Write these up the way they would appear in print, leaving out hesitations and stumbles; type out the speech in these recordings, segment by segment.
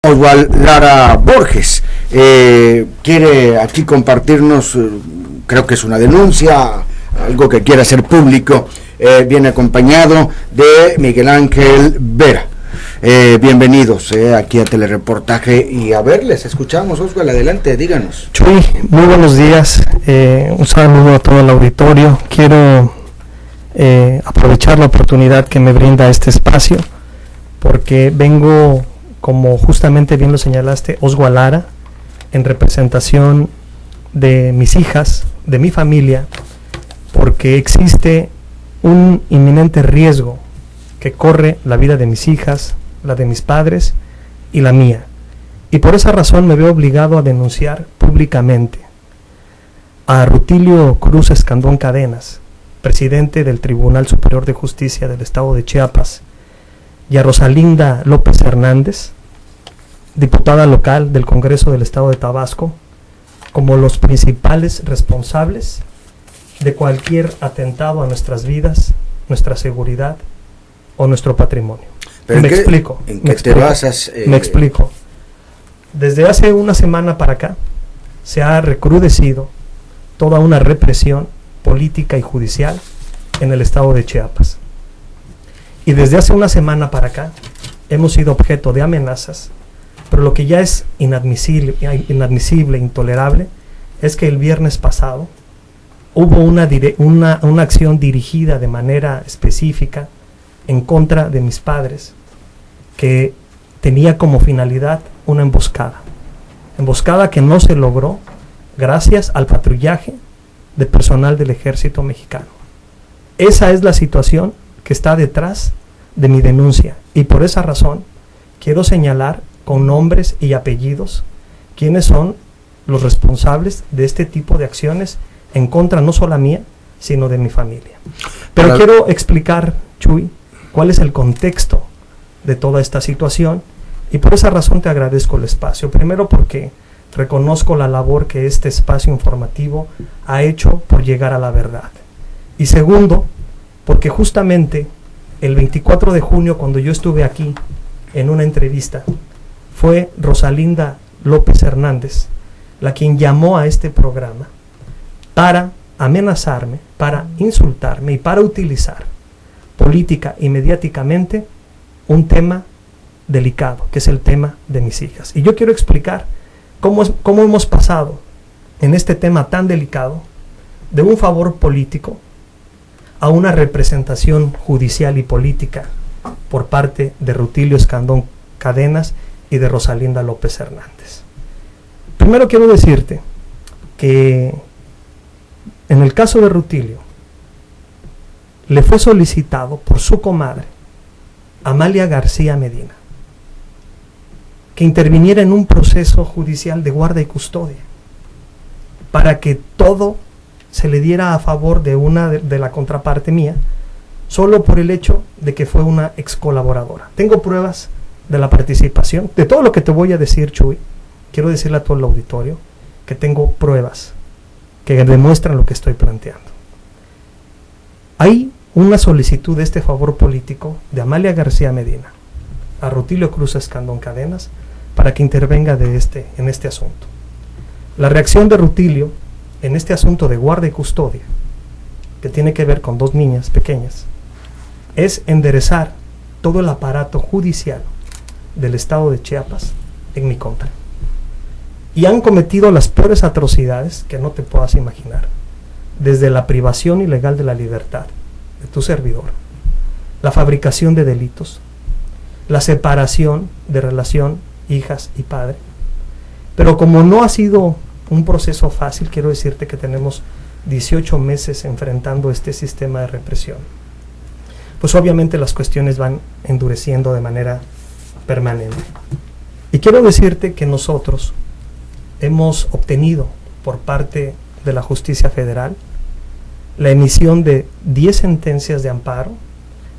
Oswald Lara Borges quiere aquí compartirnos, creo que es una denuncia, algo que quiere hacer público. Viene acompañado de Miguel Ángel Vera. Bienvenidos aquí a Telereportaje y a ver, les escuchamos. Oswald, adelante, díganos. Chuy, muy buenos días, un saludo a todo el auditorio. Quiero aprovechar la oportunidad que me brinda este espacio porque vengo, como justamente bien lo señalaste, Oswald Lara, en representación de mis hijas, de mi familia, porque existe un inminente riesgo que corre la vida de mis hijas, la de mis padres y la mía. Y por esa razón me veo obligado a denunciar públicamente a Rutilio Cruz Escandón Cadenas, presidente del Tribunal Superior de Justicia del Estado de Chiapas, y a Rosalinda López Hernández, diputada local del Congreso del Estado de Tabasco, como los principales responsables de cualquier atentado a nuestras vidas, nuestra seguridad o nuestro patrimonio. ¿En qué te basas? Me explico. Desde hace una semana para acá se ha recrudecido toda una represión política y judicial en el estado de Chiapas. Y desde hace una semana para acá hemos sido objeto de amenazas, pero lo que ya es inadmisible, intolerable, es que el viernes pasado hubo una acción dirigida de manera específica en contra de mis padres, que tenía como finalidad una emboscada que no se logró gracias al patrullaje de personal del ejército mexicano. Esa es la situación que está detrás de mi denuncia, y por esa razón quiero señalar con nombres y apellidos quiénes son los responsables de este tipo de acciones en contra no solo mía, sino de mi familia. Pero quiero explicar, Chuy, cuál es el contexto de toda esta situación, y por esa razón te agradezco el espacio. Primero, porque reconozco la labor que este espacio informativo ha hecho por llegar a la verdad. Y segundo, porque justamente el 24 de junio, cuando yo estuve aquí en una entrevista, fue Rosalinda López Hernández la quien llamó a este programa para amenazarme, para insultarme y para utilizar política y mediáticamente un tema delicado, que es el tema de mis hijas. Y yo quiero explicar cómo hemos pasado en este tema tan delicado de un favor político a una representación judicial y política por parte de Rutilio Escandón Cadenas y de Rosalinda López Hernández. Primero quiero decirte que en el caso de Rutilio le fue solicitado por su comadre Amalia García Medina que interviniera en un proceso judicial de guarda y custodia para que todo se le diera a favor de una de la contraparte mía, solo por el hecho de que fue una ex colaboradora. Tengo pruebas de la participación, de todo lo que te voy a decir, Chuy. Quiero decirle a todo el auditorio que tengo pruebas que demuestran lo que estoy planteando. Hay una solicitud de este favor político de Amalia García Medina a Rutilio Cruz Escandón Cadenas para que intervenga en este asunto. La reacción de Rutilio en este asunto de guarda y custodia, que tiene que ver con dos niñas pequeñas, es enderezar todo el aparato judicial del estado de Chiapas en mi contra. Y han cometido las peores atrocidades que no te puedas imaginar, desde la privación ilegal de la libertad de tu servidor, la fabricación de delitos, la separación de relación hijas y padre. Pero como no ha sido un proceso fácil, quiero decirte que tenemos 18 meses enfrentando este sistema de represión, pues obviamente las cuestiones van endureciendo de manera permanente. Y quiero decirte que nosotros hemos obtenido por parte de la Justicia Federal la emisión de 10 sentencias de amparo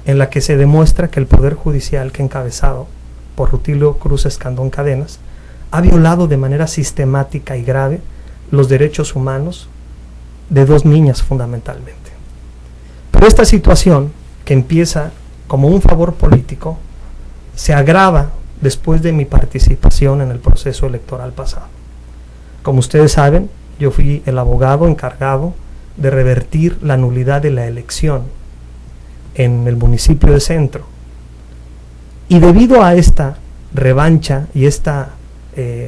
en la que se demuestra que el Poder Judicial, que encabezado por Rutilio Cruz Escandón Cadenas, ha violado de manera sistemática y grave los derechos humanos de dos niñas fundamentalmente. Pero esta situación, que empieza como un favor político, se agrava después de mi participación en el proceso electoral pasado. Como ustedes saben, yo fui el abogado encargado de revertir la nulidad de la elección en el municipio de Centro. Y debido a esta revancha y esta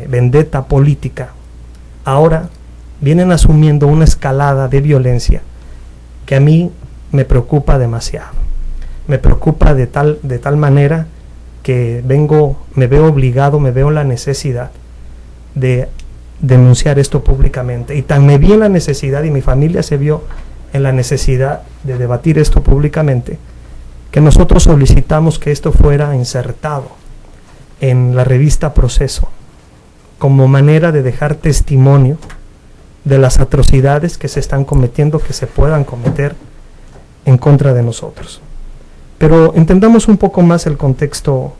vendetta política, ahora vienen asumiendo una escalada de violencia que a mí me preocupa demasiado. Me preocupa de tal manera que me veo obligado, me veo en la necesidad de denunciar esto públicamente. Y tan me vi en la necesidad, y mi familia se vio en la necesidad de debatir esto públicamente, que nosotros solicitamos que esto fuera insertado en la revista Proceso, como manera de dejar testimonio de las atrocidades que se están cometiendo, que se puedan cometer en contra de nosotros. Pero entendamos un poco más el contexto,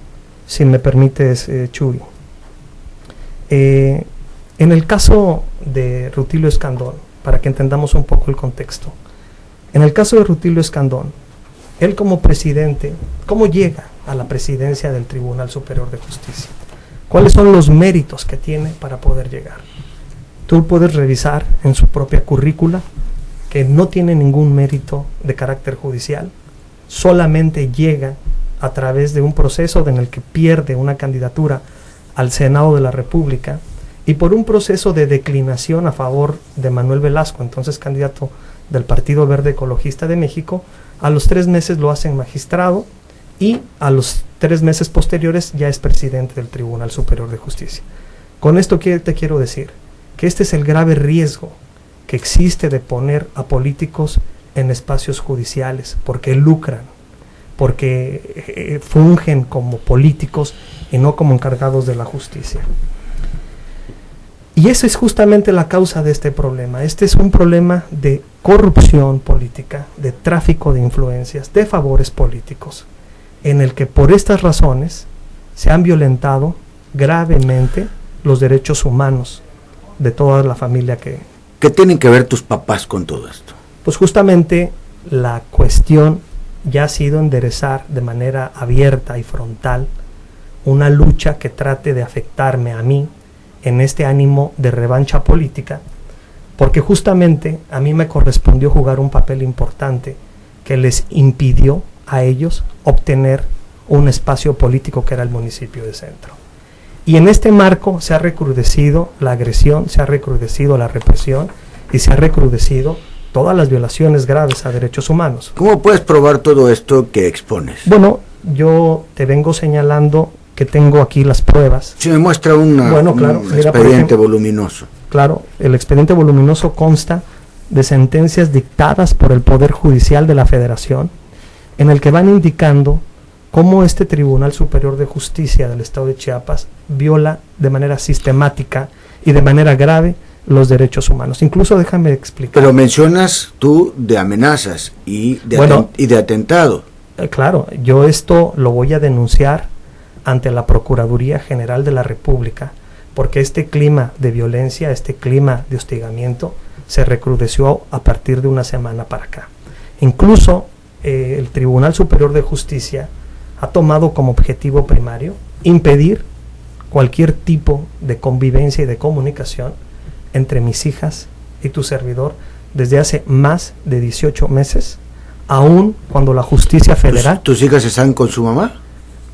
si me permites, Chuy. En el caso de Rutilio Escandón, para que entendamos un poco el contexto, en el caso de Rutilio Escandón, él como presidente, ¿cómo llega a la presidencia del Tribunal Superior de Justicia? ¿Cuáles son los méritos que tiene para poder llegar? Tú puedes revisar en su propia currícula que no tiene ningún mérito de carácter judicial, solamente llega a través de un proceso en el que pierde una candidatura al Senado de la República y por un proceso de declinación a favor de Manuel Velasco, entonces candidato del Partido Verde Ecologista de México, a los 3 meses lo hacen magistrado y a los 3 meses posteriores ya es presidente del Tribunal Superior de Justicia. Con esto te quiero decir que este es el grave riesgo que existe de poner a políticos en espacios judiciales, porque lucran, porque fungen como políticos y no como encargados de la justicia. Y esa es justamente la causa de este problema. Este es un problema de corrupción política, de tráfico de influencias, de favores políticos, en el que por estas razones se han violentado gravemente los derechos humanos de toda la familia que... ¿Qué tienen que ver tus papás con todo esto? Pues justamente la cuestión ya ha sido enderezar de manera abierta y frontal una lucha que trate de afectarme a mí en este ánimo de revancha política, porque justamente a mí me correspondió jugar un papel importante que les impidió a ellos obtener un espacio político que era el municipio de Centro. Y en este marco se ha recrudecido la agresión, se ha recrudecido la represión y se ha recrudecido todas las violaciones graves a derechos humanos. ¿Cómo puedes probar todo esto que expones? Bueno, yo te vengo señalando que tengo aquí las pruebas. Si me muestra un expediente voluminoso. Claro, el expediente voluminoso consta de sentencias dictadas por el Poder Judicial de la Federación, en el que van indicando cómo este Tribunal Superior de Justicia del Estado de Chiapas viola de manera sistemática y de manera grave los derechos humanos. Incluso déjame explicar. Pero mencionas tú de amenazas y de atentado. Claro, yo esto lo voy a denunciar ante la Procuraduría General de la República, porque este clima de violencia, este clima de hostigamiento se recrudeció a partir de una semana para acá. Incluso el Tribunal Superior de Justicia ha tomado como objetivo primario impedir cualquier tipo de convivencia y de comunicación entre mis hijas y tu servidor desde hace más de 18 meses, aun cuando la justicia federal... ¿Tus hijas están con su mamá?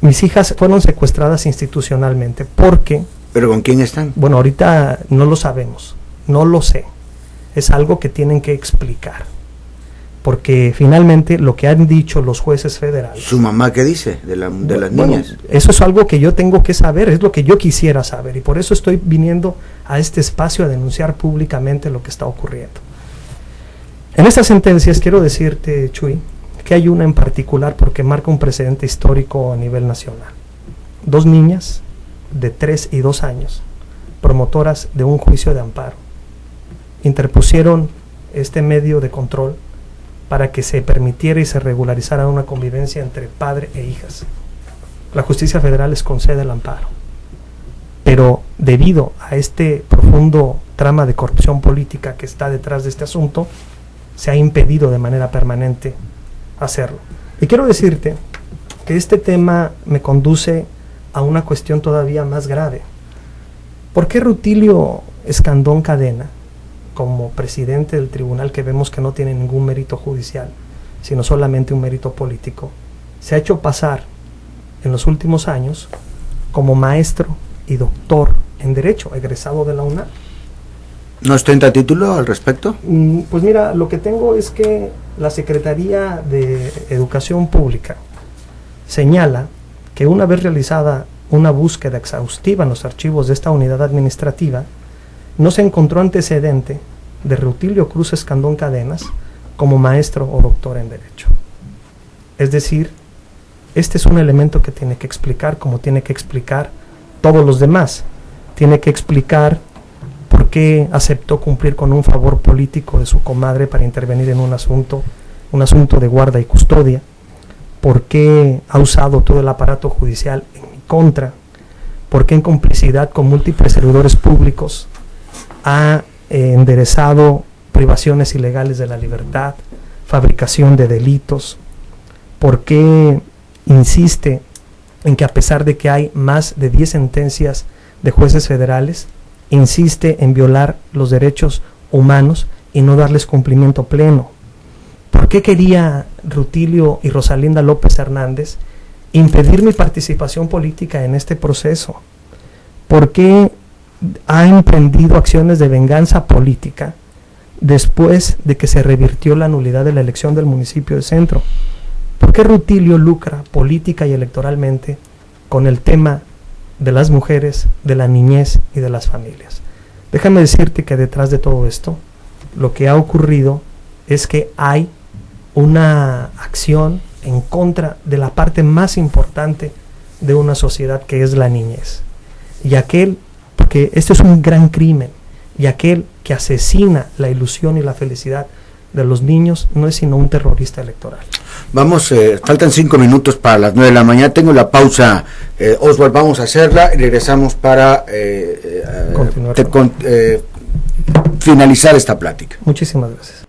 Mis hijas fueron secuestradas institucionalmente porque... ¿Pero con quién están? Bueno, ahorita no lo sabemos, no lo sé. Es algo que tienen que explicar. Porque finalmente lo que han dicho los jueces federales... ¿Su mamá qué dice de las niñas? Eso es algo que yo tengo que saber, es lo que yo quisiera saber. Y por eso estoy viniendo a este espacio a denunciar públicamente lo que está ocurriendo. En estas sentencias quiero decirte, Chuy, que hay una en particular porque marca un precedente histórico a nivel nacional. 2 niñas de 3 y 2 años, promotoras de un juicio de amparo, interpusieron este medio de control para que se permitiera y se regularizara una convivencia entre padre e hijas. La justicia federal les concede el amparo, pero debido a este profundo trama de corrupción política que está detrás de este asunto, se ha impedido de manera permanente hacerlo. Y quiero decirte que este tema me conduce a una cuestión todavía más grave. ¿Por qué Rutilio Escandón Cadena, como presidente del tribunal, que vemos que no tiene ningún mérito judicial, sino solamente un mérito político, se ha hecho pasar en los últimos años como maestro y doctor en Derecho, egresado de la UNAM? ¿No ostenta título al respecto? Pues mira, lo que tengo es que la Secretaría de Educación Pública señala que una vez realizada una búsqueda exhaustiva en los archivos de esta unidad administrativa, no se encontró antecedente de Rutilio Cruz Escandón Cadenas como maestro o doctor en Derecho. Es decir, este es un elemento que tiene que explicar, como tiene que explicar todos los demás. Tiene que explicar por qué aceptó cumplir con un favor político de su comadre para intervenir en un asunto de guarda y custodia, por qué ha usado todo el aparato judicial en mi contra, por qué en complicidad con múltiples servidores públicos ha enderezado privaciones ilegales de la libertad, fabricación de delitos, por qué insiste en que a pesar de que hay más de 10 sentencias de jueces federales, insiste en violar los derechos humanos y no darles cumplimiento pleno. ¿Por qué quería Rutilio y Rosalinda López Hernández impedir mi participación política en este proceso? ¿Por qué ha emprendido acciones de venganza política después de que se revirtió la nulidad de la elección del municipio de Centro? ¿Por qué Rutilio lucra política y electoralmente con el tema de las mujeres, de la niñez y de las familias? Déjame decirte que detrás de todo esto, lo que ha ocurrido es que hay una acción en contra de la parte más importante de una sociedad, que es la niñez. Y porque este es un gran crimen, y aquel que asesina la ilusión y la felicidad de los niños no es sino un terrorista electoral. Vamos, faltan 5 minutos para las 9 de la mañana. Tengo la pausa, Oswald, vamos a hacerla y regresamos para finalizar esta plática. Muchísimas gracias.